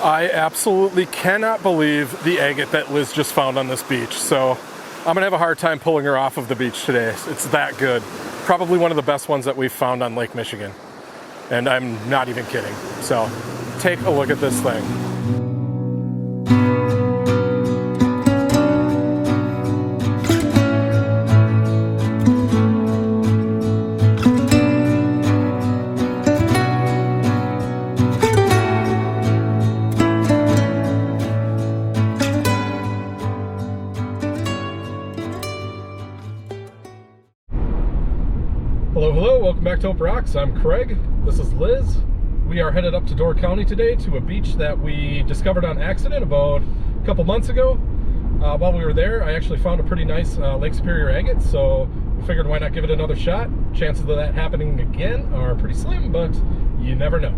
I absolutely cannot believe the agate that Liz just found on this beach. So I'm gonna have a hard time pulling her off of the beach today. It's that good. Probably one of the best ones that we've found on Lake Michigan. And I'm not even kidding. So take a look at this thing. Hello, welcome back to Hope Rocks. I'm Craig, this is Liz. We are headed up to Door County today to a beach that we discovered on accident about a couple months ago. While we were there, I actually found a pretty nice Lake Superior agate, so we figured why not give it another shot. Chances of that happening again are pretty slim, but you never know.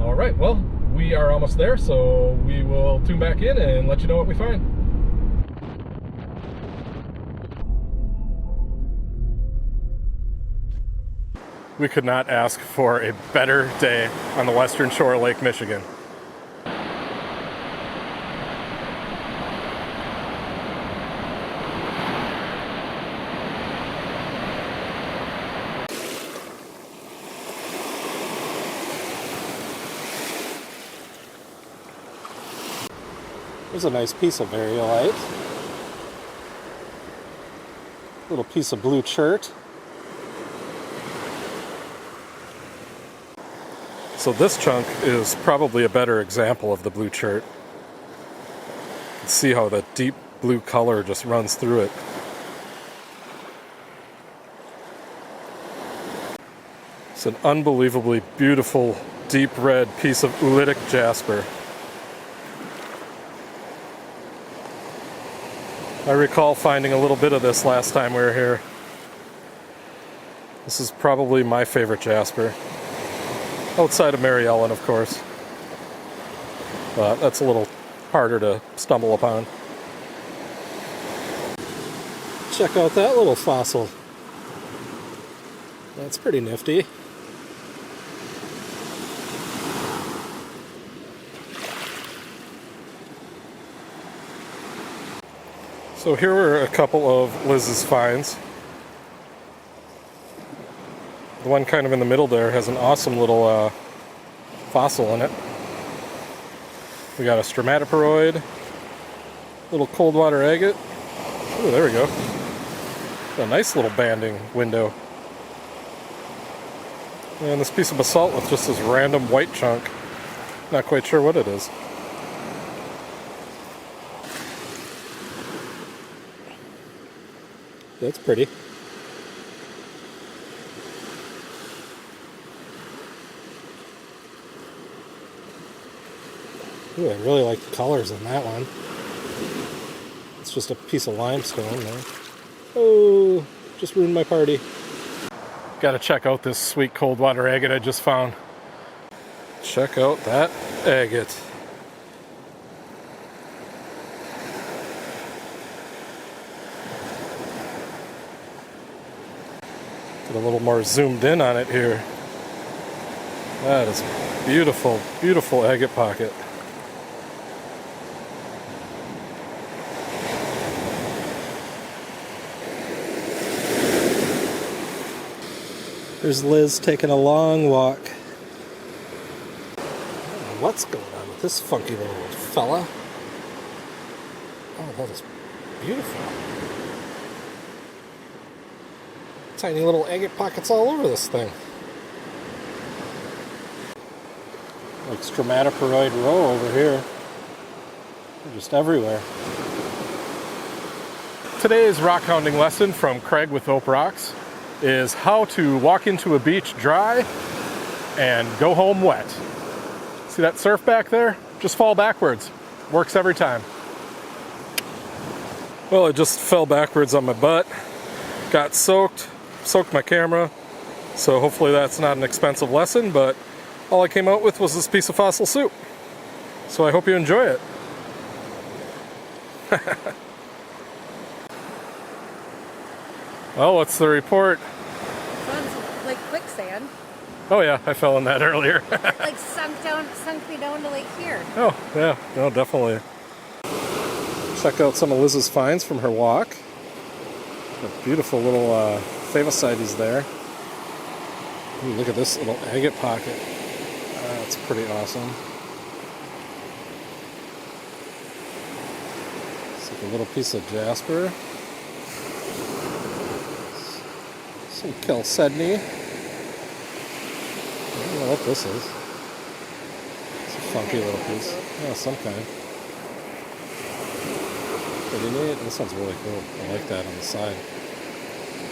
All right, well, we are almost there, so we will tune back in and let you know what we find. We could not ask for a better day on the western shore of Lake Michigan. There's a nice piece of variolite. Little piece of blue chert. So this chunk is probably a better example of the blue chert. You can see how the deep blue color just runs through it. It's an unbelievably beautiful deep red piece of oolitic jasper. I recall finding a little bit of this last time we were here. This is probably my favorite jasper. Outside of Mary Ellen, of course. But that's a little harder to stumble upon. Check out that little fossil. That's pretty nifty. So here were a couple of Liz's finds. The one kind of in the middle there has an awesome little fossil in it. We got a stromatoporoid, little cold water agate. Oh, there we go. A nice little banding window. And this piece of basalt with just this random white chunk. Not quite sure what it is. That's pretty. Ooh, I really like the colors in that one. It's just a piece of limestone there. Oh, just ruined my party. Gotta check out this sweet cold water agate I just found. Check out that agate. Get a little more zoomed in on it here. That is beautiful, beautiful agate pocket. There's Liz taking a long walk. I don't know what's going on with this funky little fella. Oh, that is beautiful. Tiny little agate pockets all over this thing. Like stromatoporoid row over here. They're just everywhere. Today's rock hounding lesson from Craig with Hope Rocks is how to walk into a beach dry and go home wet. See that surf back there? Just fall backwards. Works every time. Well, I just fell backwards on my butt, got soaked my camera, so hopefully that's not an expensive lesson, but all I came out with was this piece of fossil soup. So I hope you enjoy it. Well, what's the report? Sounds like quicksand. Oh yeah, I fell in that earlier. Like sunk me down to like here. Oh yeah, no, definitely. Check out some of Liz's finds from her walk. A beautiful little favicides there. Ooh, look at this little agate pocket. That's pretty awesome. It's like a little piece of jasper. Some chalcedony. I don't know what this is. It's a funky little piece. Yeah, some kind. Pretty neat. This one's really cool. I like that on the side.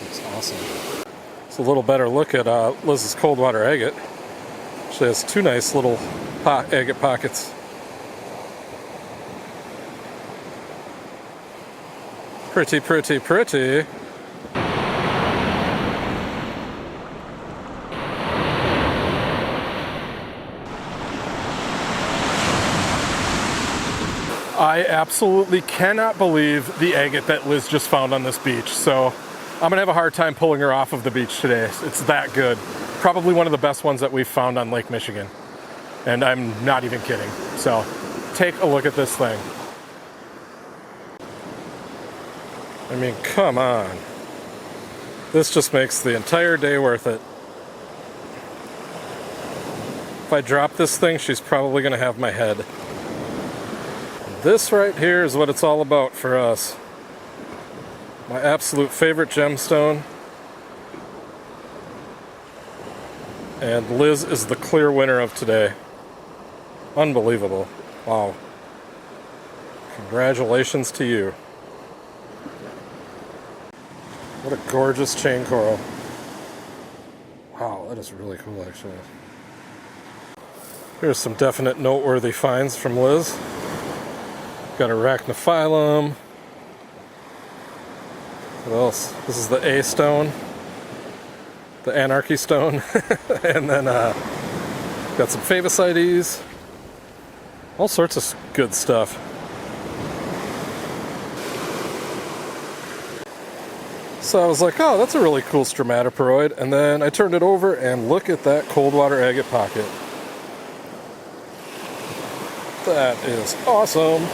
Looks awesome. It's a little better look at Liz's cold water agate. She has two nice little agate pockets. Pretty, pretty, pretty. I absolutely cannot believe the agate that Liz just found on this beach. So I'm gonna have a hard time pulling her off of the beach today. It's that good. Probably one of the best ones that we've found on Lake Michigan. And I'm not even kidding. So take a look at this thing. I mean, come on. This just makes the entire day worth it. If I drop this thing, she's probably gonna have my head. This right here is what it's all about for us. My absolute favorite gemstone. And Liz is the clear winner of today. Unbelievable. Wow. Congratulations to you. What a gorgeous chain coral. Wow, that is really cool actually. Here's some definite noteworthy finds from Liz. Got arachnophyllum. What else? This is the A stone. The anarchy stone. And then got some favicides. All sorts of good stuff. So I was like, oh, that's a really cool stromatoporoid. And then I turned it over and look at that cold water agate pocket. That is awesome.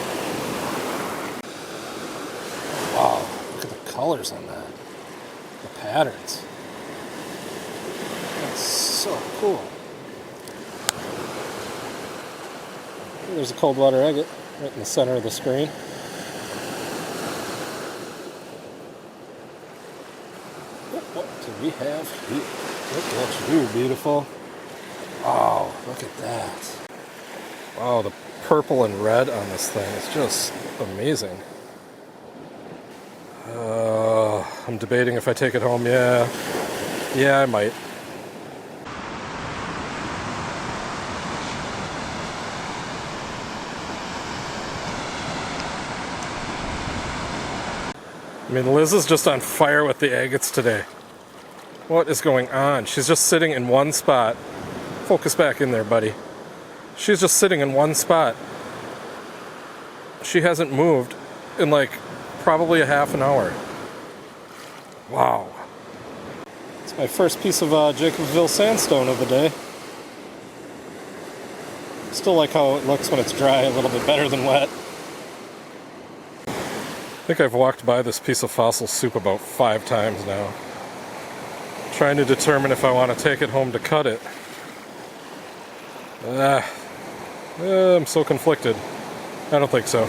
Wow, look at the colors on that. The patterns. That's so cool. There's a cold water agate right in the center of the screen. What do we have here? Look at you, beautiful. Wow, look at that. Wow, the purple and red on this thing is just amazing. I'm debating if I take it home. Yeah, I might. I mean, Liz is just on fire with the agates today. What is going on? She's just sitting in one spot. Focus back in there, buddy. She's just sitting in one spot. She hasn't moved in like probably a half an hour. Wow. It's my first piece of Jacobsville sandstone of the day. Still like how it looks when it's dry, a little bit better than wet. I think I've walked by this piece of fossil soup about 5 times now. Trying to determine if I want to take it home to cut it. I'm so conflicted. I don't think so.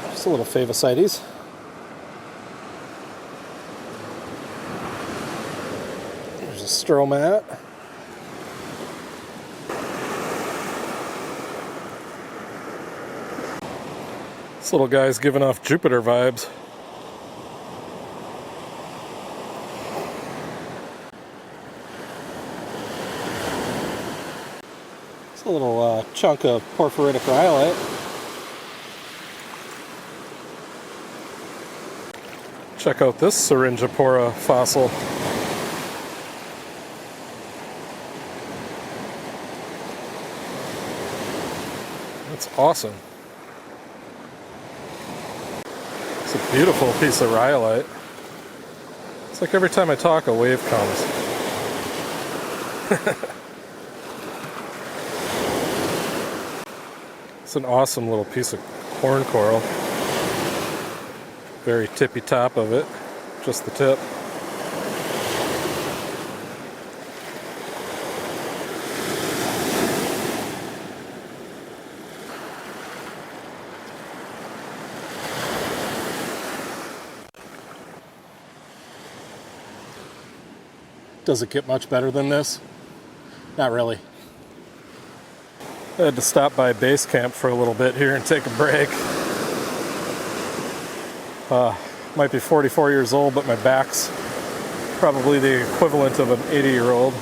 Just a little favicides. There's a stromat. This little guy's giving off Jupiter vibes. It's a little chunk of porphyritic rhyolite. Check out this Syringipora fossil. That's awesome. It's a beautiful piece of rhyolite. It's like every time I talk, a wave comes. It's an awesome little piece of horn coral. Very tippy top of it, just the tip. Does it get much better than this? Not really. I had to stop by base camp for a little bit here and take a break. Might be 44 years old, but my back's probably the equivalent of an 80-year-old.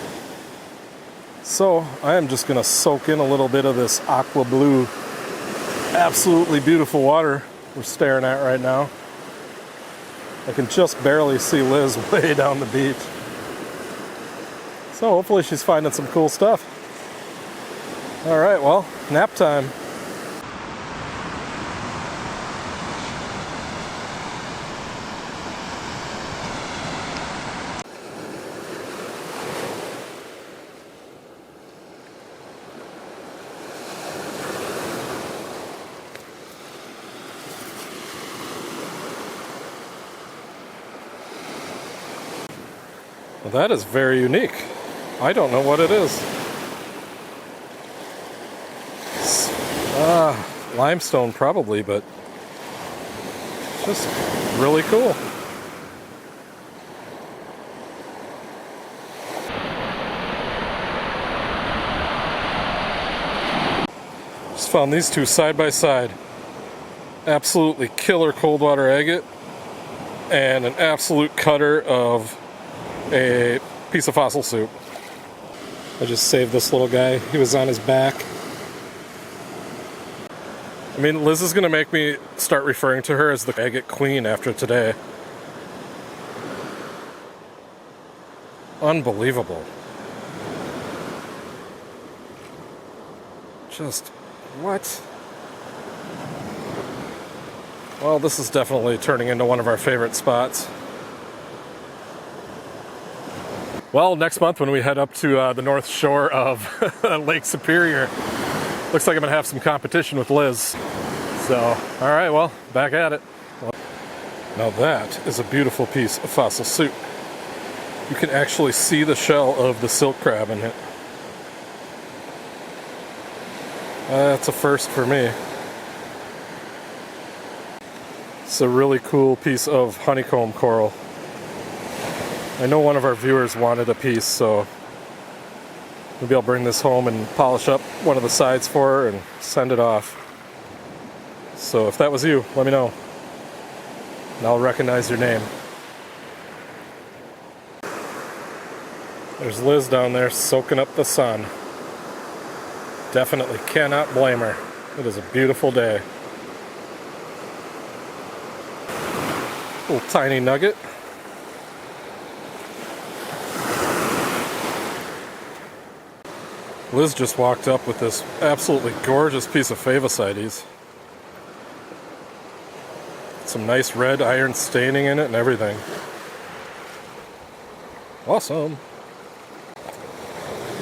So I am just gonna soak in a little bit of this aqua blue, absolutely beautiful water we're staring at right now. I can just barely see Liz way down the beach. So hopefully she's finding some cool stuff. All right, well, nap time. Well, that is very unique. I don't know what it is. Limestone probably, but just really cool. Just found these two side by side. Absolutely killer cold water agate and an absolute cutter of a piece of fossil soup. I just saved this little guy. He was on his back. I mean, Liz is gonna make me start referring to her as the agate queen after today. Unbelievable. Just, what? Well, this is definitely turning into one of our favorite spots. Well, next month when we head up to the north shore of Lake Superior, looks like I'm gonna have some competition with Liz. So, all right, well, back at it. Now that is a beautiful piece of fossil soup. You can actually see the shell of the silk crab in it. That's a first for me. It's a really cool piece of honeycomb coral. I know one of our viewers wanted a piece, so maybe I'll bring this home and polish up one of the sides for her and send it off. So if that was you, let me know, and I'll recognize your name. There's Liz down there soaking up the sun. Definitely cannot blame her. It is a beautiful day. Little tiny nugget. Liz just walked up with this absolutely gorgeous piece of favosites. Some nice red iron staining in it and everything. Awesome.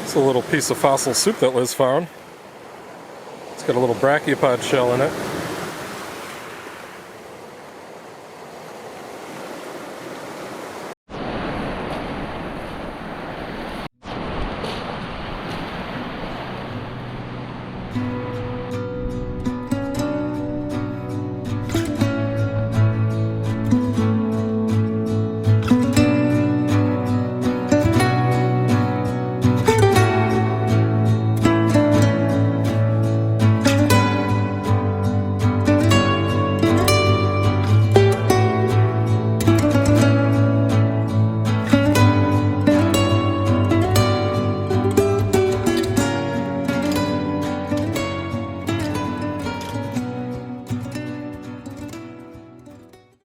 It's a little piece of fossil soup that Liz found. It's got a little brachiopod shell in it.